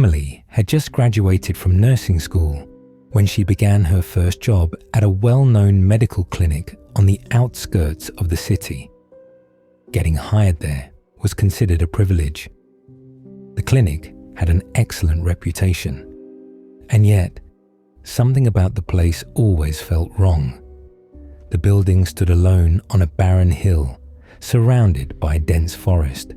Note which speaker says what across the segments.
Speaker 1: Emily had just graduated from nursing school when she began her first job at a well-known medical clinic on the outskirts of the city. Getting hired there was considered a privilege. The clinic had an excellent reputation, and yet something about the place always felt wrong. The building stood alone on a barren hill, surrounded by dense forest.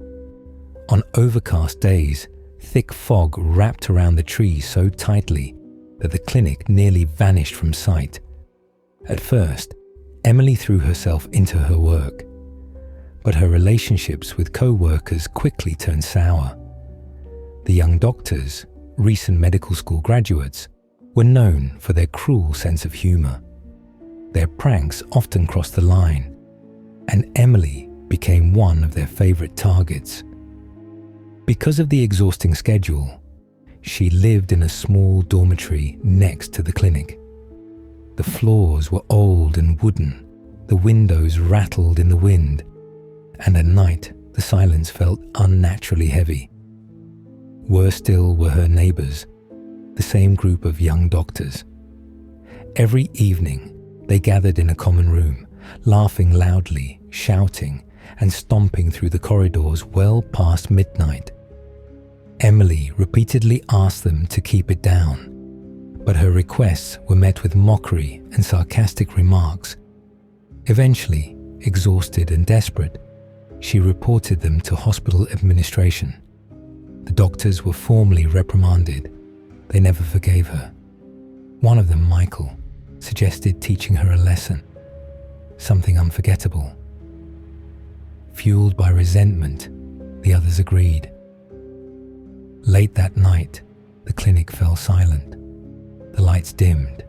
Speaker 1: On overcast days, thick fog wrapped around the trees so tightly that the clinic nearly vanished from sight. At first, Emily threw herself into her work, but her relationships with co-workers quickly turned sour. The young doctors, recent medical school graduates, were known for their cruel sense of humor. Their pranks often crossed the line, and Emily became one of their favorite targets. Because of the exhausting schedule, she lived in a small dormitory next to the clinic. The floors were old and wooden, the windows rattled in the wind, and at night the silence felt unnaturally heavy. Worse still were her neighbors, the same group of young doctors. Every evening, they gathered in a common room, laughing loudly, shouting, and stomping through the corridors well past midnight. Emily repeatedly asked them to keep it down, but her requests were met with mockery and sarcastic remarks. Eventually, exhausted and desperate, she reported them to hospital administration. The doctors were formally reprimanded. They never forgave her. One of them, Michael, suggested teaching her a lesson, something unforgettable. Fueled by resentment, the others agreed. Late that night, the clinic fell silent. The lights dimmed,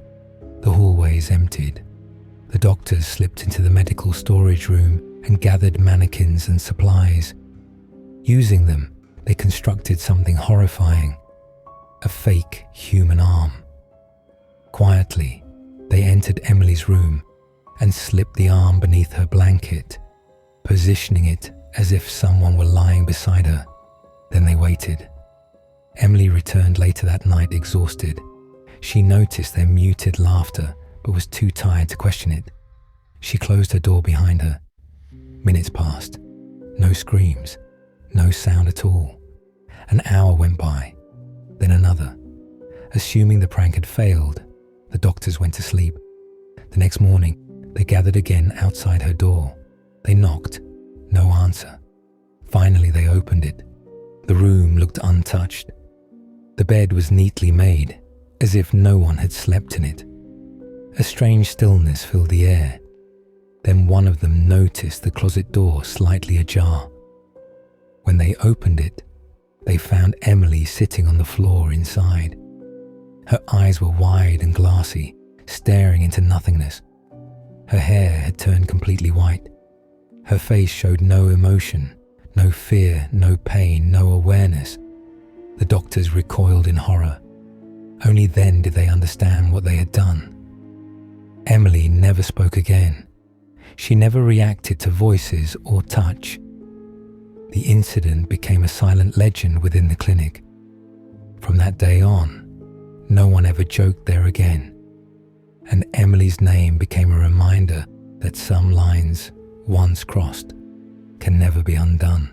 Speaker 1: the hallways emptied. The doctors slipped into the medical storage room and gathered mannequins and supplies. Using them, they constructed something horrifying, a fake human arm. Quietly, they entered Emily's room and slipped the arm beneath her blanket, positioning it as if someone were lying beside her. Then they waited. Emily returned later that night exhausted. She noticed their muted laughter, but was too tired to question it. She closed her door behind her. Minutes passed. No screams, no sound at all. An hour went by, then another. Assuming the prank had failed, the doctors went to sleep. The next morning, they gathered again outside her door. They knocked. No answer. Finally, they opened it. The room looked untouched. The bed was neatly made, as if no one had slept in it. A strange stillness filled the air. Then one of them noticed the closet door slightly ajar. When they opened it, they found Emily sitting on the floor inside. Her eyes were wide and glassy, staring into nothingness. Her hair had turned completely white. Her face showed no emotion, no fear, no pain, no awareness. The doctors recoiled in horror. Only then did they understand what they had done. Emily never spoke again. She never reacted to voices or touch. The incident became a silent legend within the clinic. From that day on, no one ever joked there again, and Emily's name became a reminder that some lines, once crossed, can never be undone.